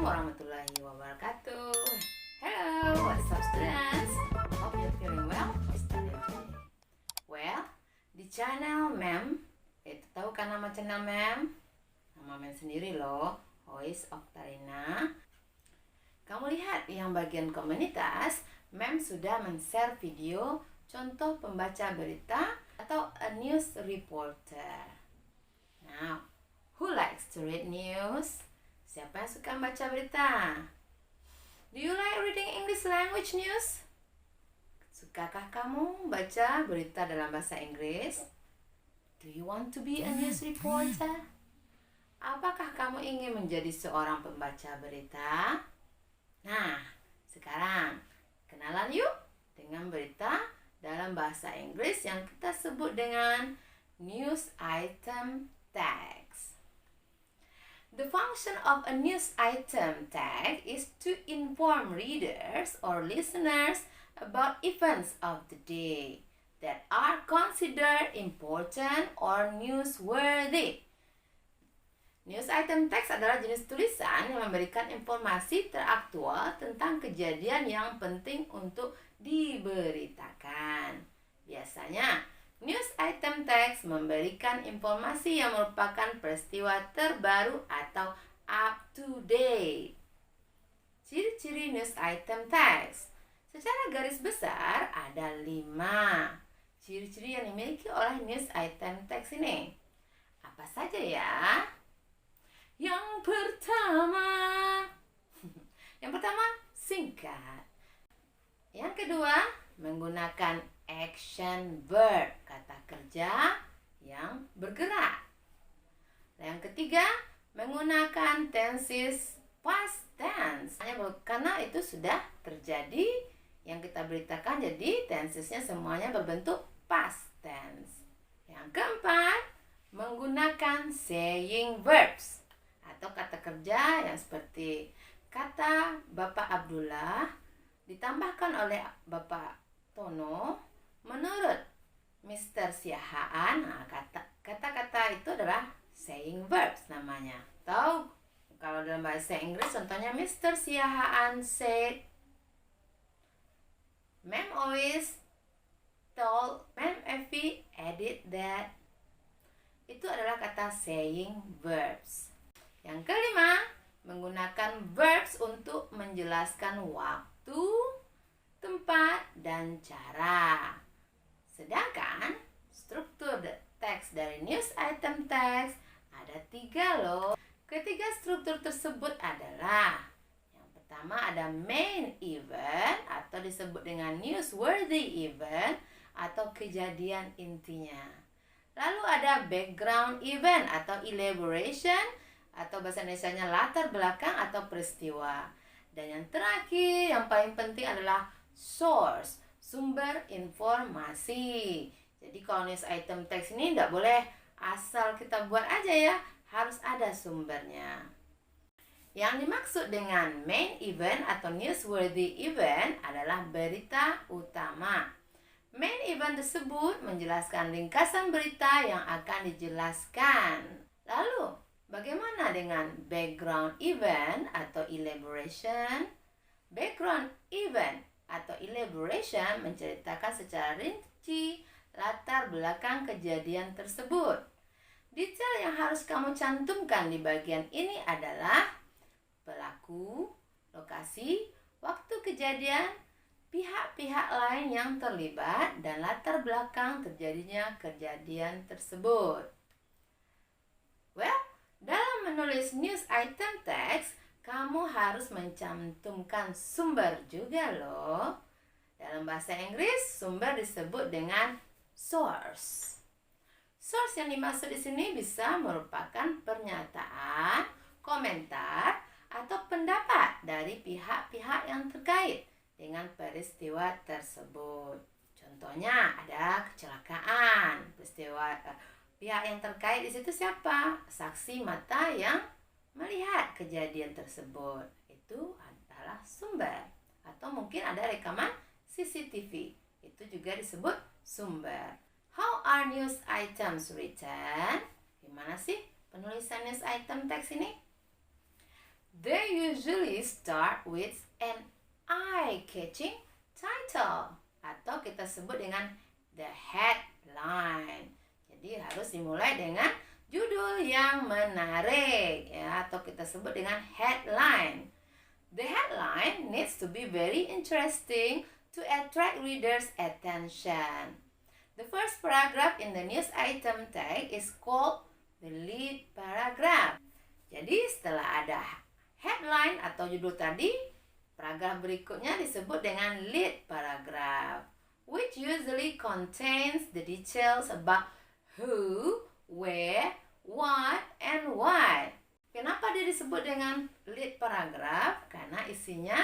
warahmatullahi wabarakatuh. Hello, what's up students? Hope you're feeling well for studying today. Well, di channel Mem, tahu kan nama channel Mem? Nama Mem sendiri loh, Voice of Tarina. Kamu lihat yang bagian komunitas, Mem sudah men-share video contoh pembaca berita atau a news reporter. Now, who likes to read news? Siapa yang suka baca berita? Do you like reading English language news? Sukakah kamu baca berita dalam bahasa Inggris? Do you want to be a news reporter? Apakah kamu ingin menjadi seorang pembaca berita? Nah, sekarang kenalan yuk dengan berita dalam bahasa Inggris yang kita sebut dengan news item tags. The function of a news item tag is to inform readers or listeners about events of the day that are considered important or newsworthy. News item text adalah jenis tulisan yang memberikan informasi teraktual tentang kejadian yang penting untuk diberitakan. Biasanya, news item text memberikan informasi yang merupakan peristiwa terbaru atau up to date. Ciri-ciri news item text. Secara garis besar ada 5 ciri-ciri yang dimiliki oleh news item text ini. Apa saja ya? Yang pertama, singkat. Yang kedua, menggunakan action verb, kata kerja yang bergerak. Yang ketiga, menggunakan tenses past tense. Karena itu sudah terjadi yang kita beritakan, jadi tensesnya semuanya berbentuk past tense. Yang keempat, menggunakan saying verbs atau kata kerja yang seperti kata Bapak Abdullah ditambahkan oleh Bapak Tono menurut Mr. Siahaan. Nah, kata-kata itu adalah saying verbs namanya. Atau kalau dalam bahasa Inggris contohnya Mr. Siahaan said, Ma'am always told, Ma'am Effie added that. Itu adalah kata saying verbs. Yang kelima, menggunakan verbs untuk menjelaskan waktu, tempat, dan cara. Sedangkan struktur teks dari news item text ada 3 loh. Ketiga struktur tersebut adalah yang pertama ada main event atau disebut dengan newsworthy event atau kejadian intinya. Lalu ada background event atau elaboration atau bahasa Indonesianya latar belakang atau peristiwa. Dan yang terakhir, yang paling penting adalah source, sumber informasi. Jadi kalau news item text ini tidak boleh asal kita buat aja ya, harus ada sumbernya. Yang dimaksud dengan main event atau newsworthy event adalah berita utama. Main event tersebut menjelaskan ringkasan berita yang akan dijelaskan. Lalu, bagaimana dengan background event atau elaboration? Background event atau elaboration menceritakan secara rinci latar belakang kejadian tersebut. Detail yang harus kamu cantumkan di bagian ini adalah pelaku, lokasi, waktu kejadian, pihak-pihak lain yang terlibat, dan latar belakang terjadinya kejadian tersebut. Well, dalam menulis news item text, kamu harus mencantumkan sumber juga loh. Dalam bahasa Inggris, sumber disebut dengan source. Source yang dimaksud di sini bisa merupakan pernyataan, komentar, atau pendapat dari pihak-pihak yang terkait dengan peristiwa tersebut. Contohnya ada kecelakaan, pihak yang terkait di situ siapa? Saksi mata yang melihat kejadian tersebut. Itu adalah sumber. Atau mungkin ada rekaman CCTV. Itu juga disebut sumber. How are news items written? Gimana sih penulisan news item text ini? They usually start with an eye-catching title atau kita sebut dengan the headline. Jadi harus dimulai dengan judul yang menarik ya, atau kita sebut dengan headline. The headline needs to be very interesting to attract readers' attention. The first paragraph in the news item tag is called the lead paragraph. Jadi setelah ada headline atau judul tadi, paragraf berikutnya disebut dengan lead paragraph, which usually contains the details about who, where, what, and why. Kenapa dia disebut dengan lead paragraph? Karena isinya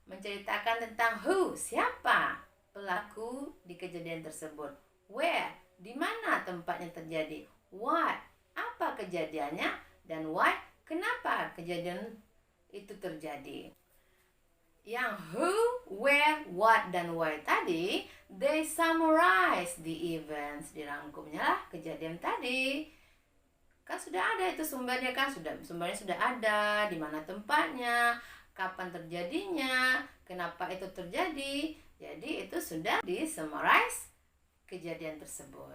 menceritakan tentang who, siapa pelaku di kejadian tersebut. Where, di mana tempatnya terjadi. What, apa kejadiannya. Dan why, kenapa kejadian itu terjadi. Yang who, where, what, dan why tadi, they summarize the events. Dirangkumnya lah kejadian tadi. Kan sudah ada itu sumbernya kan, sumbernya sudah ada, di mana tempatnya, kapan terjadinya, kenapa itu terjadi. Jadi itu sudah di-summarize kejadian tersebut.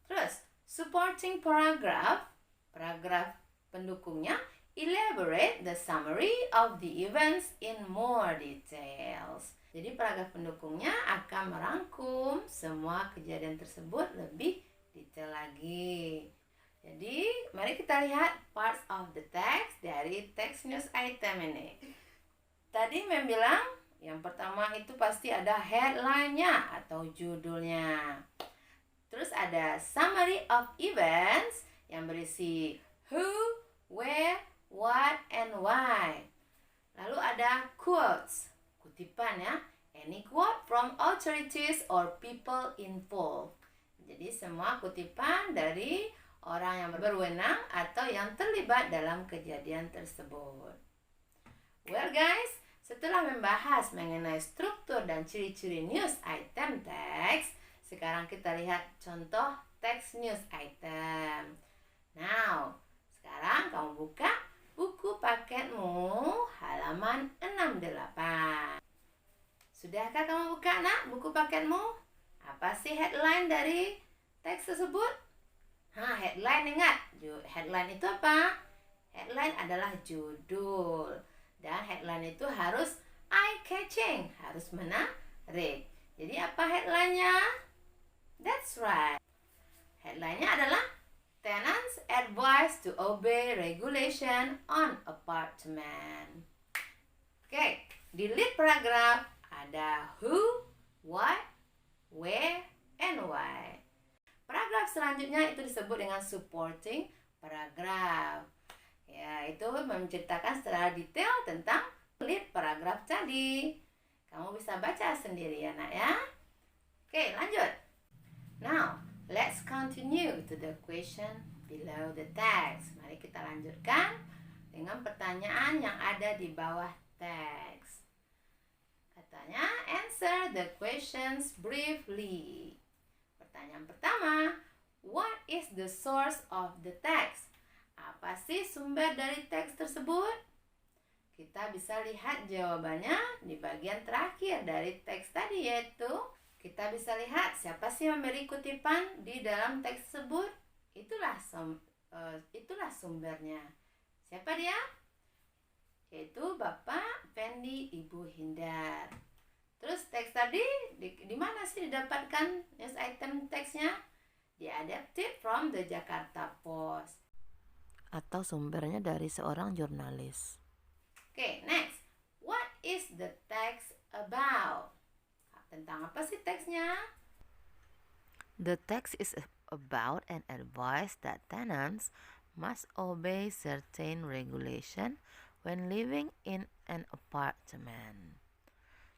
Terus, supporting paragraph, paragraf pendukungnya, elaborate the summary of the events in more details. Jadi paragraf pendukungnya akan merangkum semua kejadian tersebut lebih detail lagi. Jadi, mari kita lihat parts of the text dari text news item ini. Tadi Mem bilang, yang pertama itu pasti ada headline-nya atau judulnya. Terus ada summary of events yang berisi who, where, what, and why. Lalu ada quotes, kutipan ya. Any quote from authorities or people involved. Jadi semua kutipan dari orang yang berwenang atau yang terlibat dalam kejadian tersebut. Well guys, setelah membahas mengenai struktur dan ciri-ciri news item text, sekarang kita lihat contoh text news item. Now, sekarang kamu buka buku paketmu halaman 68. Sudahkah kamu buka nak buku paketmu? Apa sih headline dari teks tersebut? Headline ingat. Headline itu apa? Headline adalah judul. Dan headline itu harus eye-catching, harus menarik. Jadi apa headline-nya? That's right. Headline-nya adalah Tenants advised to obey regulation on apartment. Oke, di lead paragraph ada who, what, where, and why. Paragraf selanjutnya itu disebut dengan supporting paragraph. Ya, itu menceritakan secara detail tentang lead paragraph tadi. Kamu bisa baca sendiri ya nak ya. Oke, lanjut. Now, let's continue to the question below the text. Mari kita lanjutkan dengan pertanyaan yang ada di bawah teks. Katanya, answer the questions briefly. Pertanyaan pertama, what is the source of the text? Apa sih sumber dari teks tersebut? Kita bisa lihat jawabannya di bagian terakhir dari teks tadi, yaitu kita bisa lihat siapa sih yang memberi kutipan di dalam teks tersebut. Itulah sumbernya. Siapa dia? Yaitu Bapak Fendi, Ibu Hindar. Terus teks tadi di mana sih didapatkan news item teksnya? Diadapted from the Jakarta Post. Atau sumbernya dari seorang jurnalis. Oke, next. What is the text about? Tentang apa sih teksnya? The text is about an advice that tenants must obey certain regulation when living in an apartment.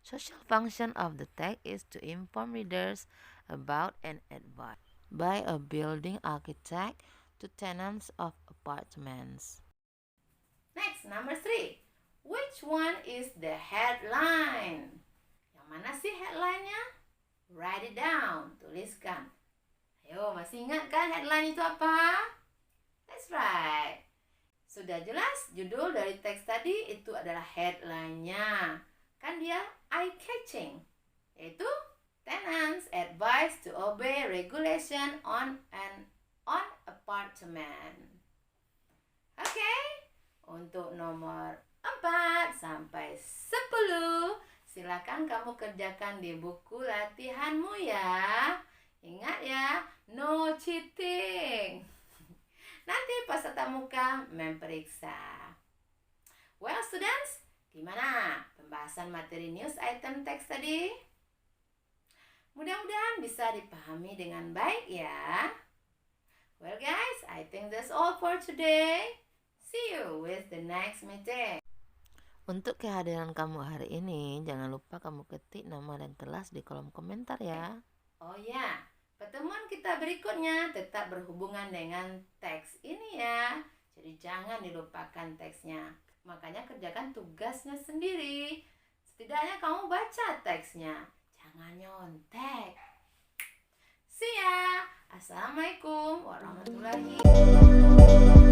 Social function of the text is to inform readers about an advice by a building architect to tenants of apartments. Next, number 3. Which one is the headline? Yang mana sih headline-nya? Write it down, tuliskan. Ayo, masih ingat kan headline itu apa? That's right. Sudah jelas judul dari teks tadi itu adalah headline-nya. Kan dia eye-catching, yaitu tenants advised to obey regulation on apartment. Oke, untuk nomor 4 sampai 10 silakan kamu kerjakan di buku latihanmu ya. Ingat ya, no cheating. Nanti peserta muka memeriksa. Well students, gimana pembahasan materi news item teks tadi? Mudah-mudahan bisa dipahami dengan baik ya. Well guys, I think that's all for today. See you with the next meeting. Untuk kehadiran kamu hari ini, jangan lupa kamu ketik nama dan kelas di kolom komentar ya. Oh ya, pertemuan kita berikutnya tetap berhubungan dengan teks ini ya. Jadi jangan dilupakan teksnya. Makanya kerjakan tugasnya sendiri. Setidaknya kamu baca teksnya. Jangan nyontek. See ya. Assalamualaikum warahmatullahi wabarakatuh.